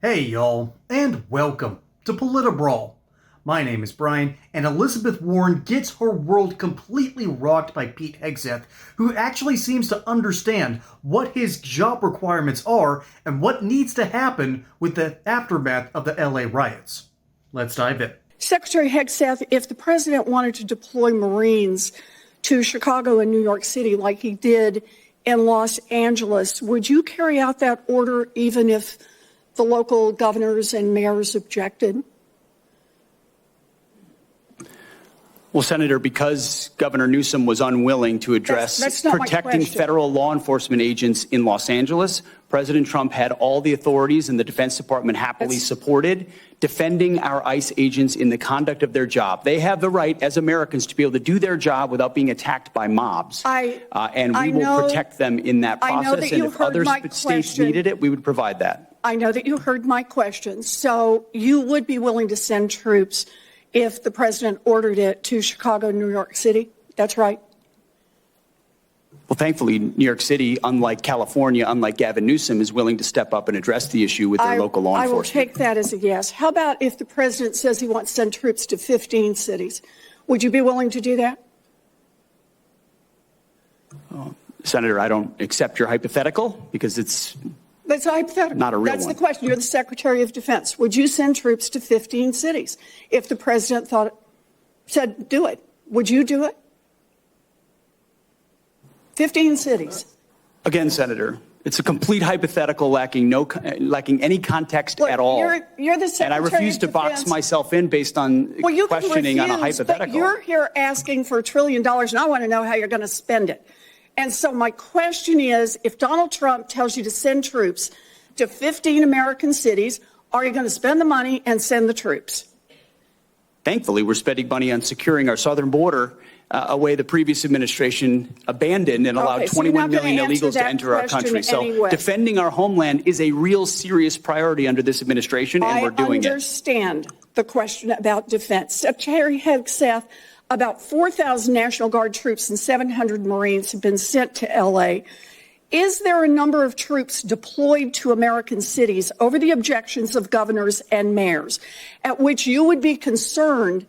Hey y'all, and welcome to Brawl. My name is Brian, and Elizabeth Warren gets her world completely rocked by Pete Hegseth, who actually seems to understand what his job requirements are and what needs to happen with the aftermath of the LA riots. Let's dive in. Secretary Hegseth, if the president wanted to deploy Marines to Chicago and New York City like he did in Los Angeles, would you carry out that order even if the local governors and mayors objected? Well, Senator, because Governor Newsom was unwilling to address that's protecting federal law enforcement agents in Los Angeles, President Trump had all the authorities, and the Defense Department happily supported defending our ICE agents in the conduct of their job. They have the right as Americans to be able to do their job without being attacked by mobs. And we will protect them in that process. And if other states needed it, we would provide that. I know that you heard my question. So you would be willing to send troops if the president ordered it to Chicago, New York City? That's right. Well, thankfully, New York City, unlike California, unlike Gavin Newsom, is willing to step up and address the issue with their local law enforcement. I will take that as a yes. How about if the president says he wants to send troops to 15 cities? Would you be willing to do that? Senator, I don't accept your hypothetical because it's That's hypothetical. Not a real That's one. the question. You're the Secretary of Defense. Would you send troops to 15 cities if the president said do it? Would you do it? 15 cities. Again, Senator, it's a complete hypothetical lacking any context at all. You're the Secretary and I refuse to box myself in based on questioning on a hypothetical. But you're here asking for $1 trillion, and I want to know how you're going to spend it. And so my question is, if Donald Trump tells you to send troops to 15 American cities, are you going to spend the money and send the troops? Thankfully, we're spending money on securing our southern border, a way the previous administration abandoned and allowed 21 million illegals to enter our country. So defending our homeland is a real serious priority under this administration, and we're doing it. I understand the question about defense. Secretary Hegseth, about 4,000 National Guard troops and 700 Marines have been sent to L.A. Is there a number of troops deployed to American cities over the objections of governors and mayors at which you would be concerned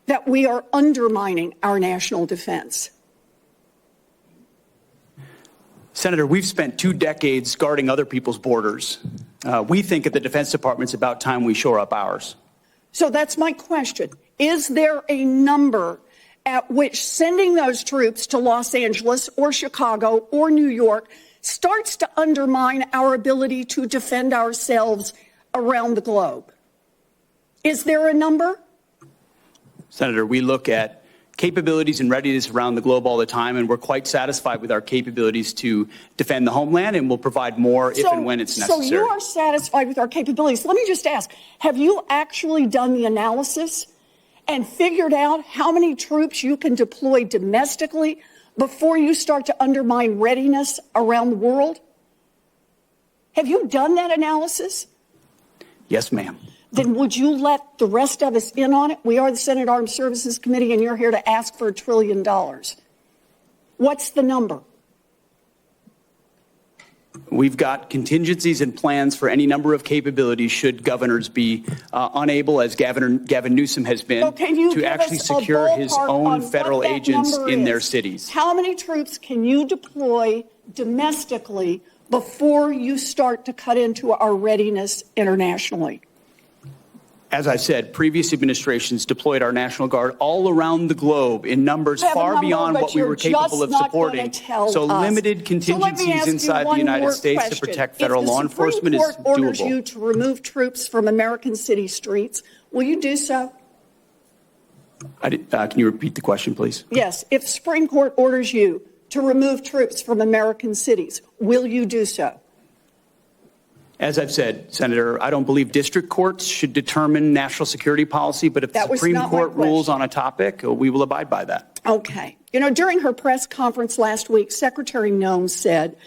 that we are undermining our national defense? Senator, we've spent 2 decades guarding other people's borders. We think at the Defense Department it's about time we shore up ours. So that's my question. Is there a number at which sending those troops to Los Angeles or Chicago or New York starts to undermine our ability to defend ourselves around the globe? Is there a number? Senator, we look at capabilities and readiness around the globe all the time, and we're quite satisfied with our capabilities to defend the homeland, and we'll provide more if and when it's necessary. So you are satisfied with our capabilities. Let me just ask, have you actually done the analysis and figured out how many troops you can deploy domestically before you start to undermine readiness around the world? Have you done that analysis? Yes, ma'am. Then would you let the rest of us in on it? We are the Senate Armed Services Committee, and you're here to ask for $1 trillion. What's the number? We've got contingencies and plans for any number of capabilities should governors be unable, as Gavin Newsom has been, to actually secure his own federal agents in their cities. How many troops can you deploy domestically before you start to cut into our readiness internationally? As I said, previous administrations deployed our National Guard all around the globe in numbers far beyond what we were capable of supporting. So limited contingencies inside the United States to protect federal law enforcement is doable. If the Supreme Court orders you to remove troops from American city streets, will you do so? Can you repeat the question, please? Yes. If the Supreme Court orders you to remove troops from American cities, will you do so? As I've said, Senator, I don't believe district courts should determine national security policy, but if the Supreme Court rules on a topic, we will abide by that. Okay. You know, during her press conference last week, Secretary Noem said,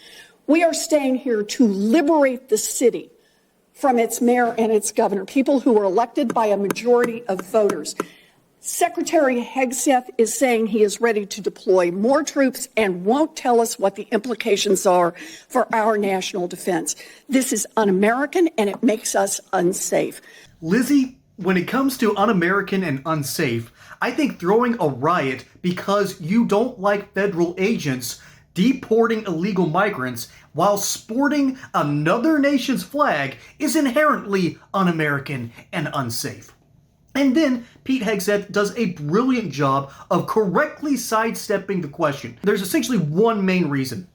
"We are staying here to liberate the city from its mayor and its governor, people who were elected by a majority of voters." Secretary Hegseth is saying he is ready to deploy more troops and won't tell us what the implications are for our national defense. This is un-American and it makes us unsafe. Lizzie, when it comes to un-American and unsafe, I think throwing a riot because you don't like federal agents deporting illegal migrants while sporting another nation's flag is inherently un-American and unsafe. And then Pete Hegseth does a brilliant job of correctly sidestepping the question. There's essentially one main reason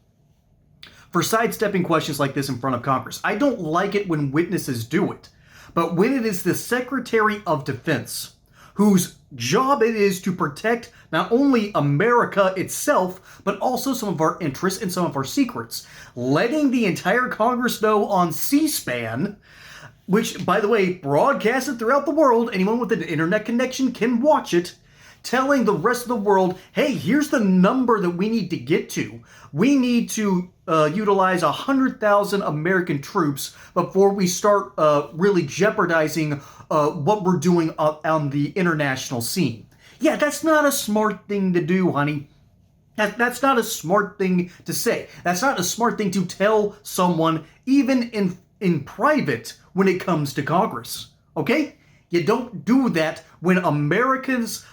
for sidestepping questions like this in front of Congress. I don't like it when witnesses do it, but when it is the Secretary of Defense, whose job it is to protect not only America itself, but also some of our interests and some of our secrets, letting the entire Congress know on C-SPAN, which, by the way, broadcasted throughout the world, anyone with an internet connection can watch it, telling the rest of the world, hey, here's the number that we need to get to. We need to utilize 100,000 American troops before we start really jeopardizing what we're doing on the international scene. Yeah, that's not a smart thing to do, honey. That's not a smart thing to say. That's not a smart thing to tell someone, even in private, when it comes to Congress. Okay? You don't do that when America's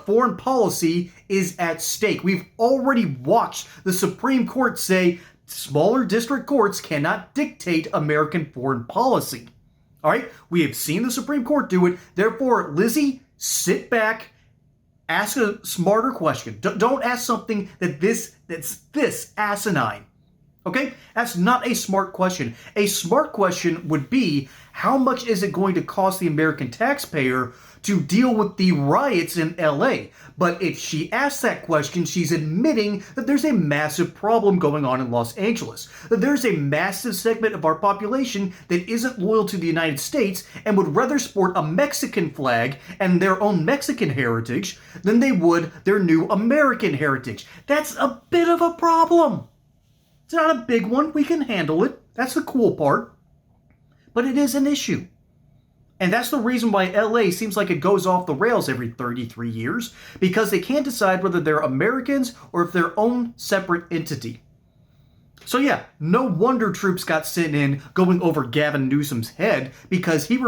foreign policy is at stake. We've already watched the Supreme Court say smaller district courts cannot dictate American foreign policy. All right? We have seen the Supreme Court do it. Therefore, Lizzie, sit back, ask a smarter question. Don't ask something that's this asinine. Okay? That's not a smart question. A smart question would be, how much is it going to cost the American taxpayer to deal with the riots in LA? But if she asks that question, she's admitting that there's a massive problem going on in Los Angeles. That there's a massive segment of our population that isn't loyal to the United States and would rather sport a Mexican flag and their own Mexican heritage than they would their new American heritage. That's a bit of a problem. It's not a big one. We can handle it. That's the cool part. But it is an issue. And that's the reason why LA seems like it goes off the rails every 33 years, because they can't decide whether they're Americans or if they're their own separate entity. So yeah, no wonder troops got sent in going over Gavin Newsom's head, because he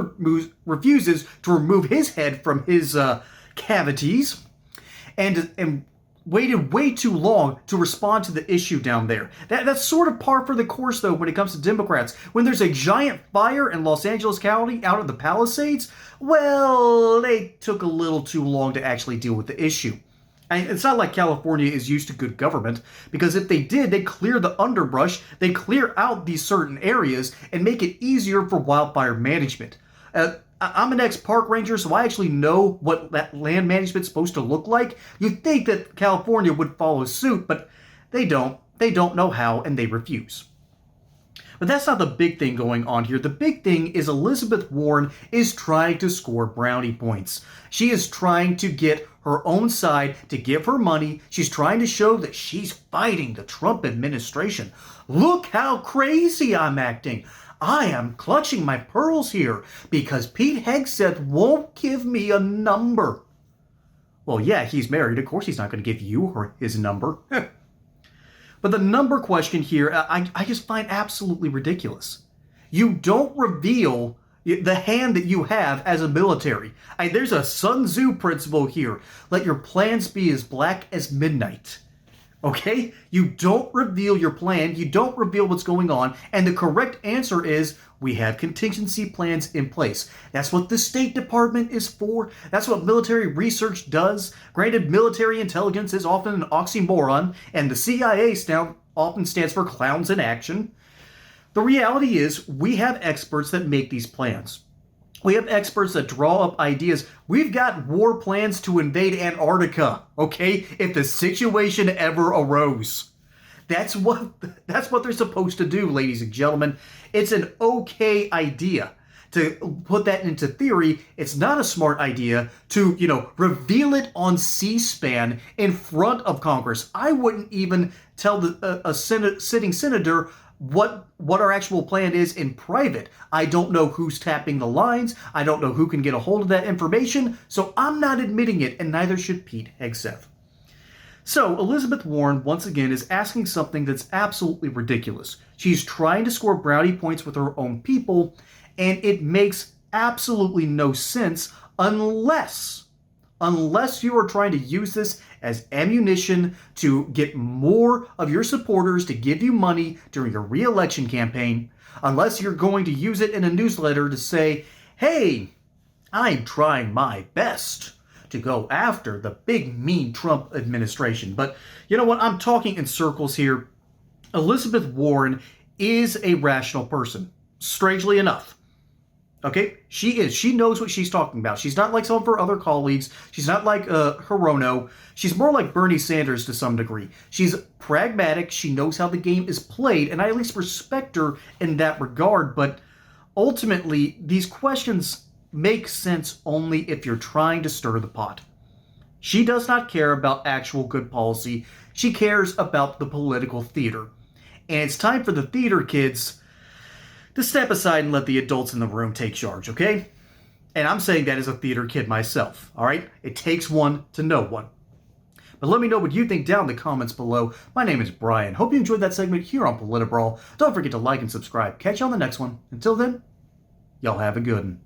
refuses to remove his head from his cavities and waited way too long to respond to the issue down there. That's sort of par for the course, though, when it comes to Democrats. When there's a giant fire in Los Angeles County out of the Palisades, well, they took a little too long to actually deal with the issue. And it's not like California is used to good government, because if they did, they'd clear the underbrush, they'd clear out these certain areas, and make it easier for wildfire management. I'm an ex-park ranger, so I actually know what that land management's supposed to look like. You'd think that California would follow suit, but they don't. They don't know how, and they refuse. But that's not the big thing going on here. The big thing is Elizabeth Warren is trying to score brownie points. She is trying to get her own side to give her money. She's trying to show that she's fighting the Trump administration. Look how crazy I'm acting. I am clutching my pearls here because Pete Hegseth won't give me a number. Well, yeah, he's married. Of course he's not going to give you his number. But the number question here, I just find absolutely ridiculous. You don't reveal the hand that you have as a military. There's a Sun Tzu principle here. Let your plans be as black as midnight. Okay? You don't reveal your plan. You don't reveal what's going on. And the correct answer is, we have contingency plans in place. That's what the State Department is for. That's what military research does. Granted, military intelligence is often an oxymoron, and the CIA often stands for clowns in action. The reality is, we have experts that make these plans. We have experts that draw up ideas. We've got war plans to invade Antarctica, okay? If the situation ever arose. That's what they're supposed to do, ladies and gentlemen. It's an okay idea to put that into theory. It's not a smart idea to, reveal it on C-SPAN in front of Congress. I wouldn't even tell a sitting senator what our actual plan is in private. I don't know who's tapping the lines. I don't know who can get a hold of that information, so I'm not admitting it, and neither should Pete Hegseth. So, Elizabeth Warren, once again, is asking something that's absolutely ridiculous. She's trying to score brownie points with her own people, and it makes absolutely no sense unless you are trying to use this as ammunition to get more of your supporters to give you money during your re-election campaign, unless you're going to use it in a newsletter to say, hey, I'm trying my best to go after the big, mean Trump administration. But you know what? I'm talking in circles here. Elizabeth Warren is a rational person, strangely enough. Okay? She is. She knows what she's talking about. She's not like some of her other colleagues. She's not like Hirono. She's more like Bernie Sanders to some degree. She's pragmatic. She knows how the game is played, and I at least respect her in that regard. But ultimately, these questions make sense only if you're trying to stir the pot. She does not care about actual good policy. She cares about the political theater. And it's time for the theater kids to step aside and let the adults in the room take charge, okay? And I'm saying that as a theater kid myself, all right? It takes one to know one. But let me know what you think down in the comments below. My name is Brian. Hope you enjoyed that segment here on Politibrawl. Don't forget to like and subscribe. Catch you on the next one. Until then, y'all have a good one.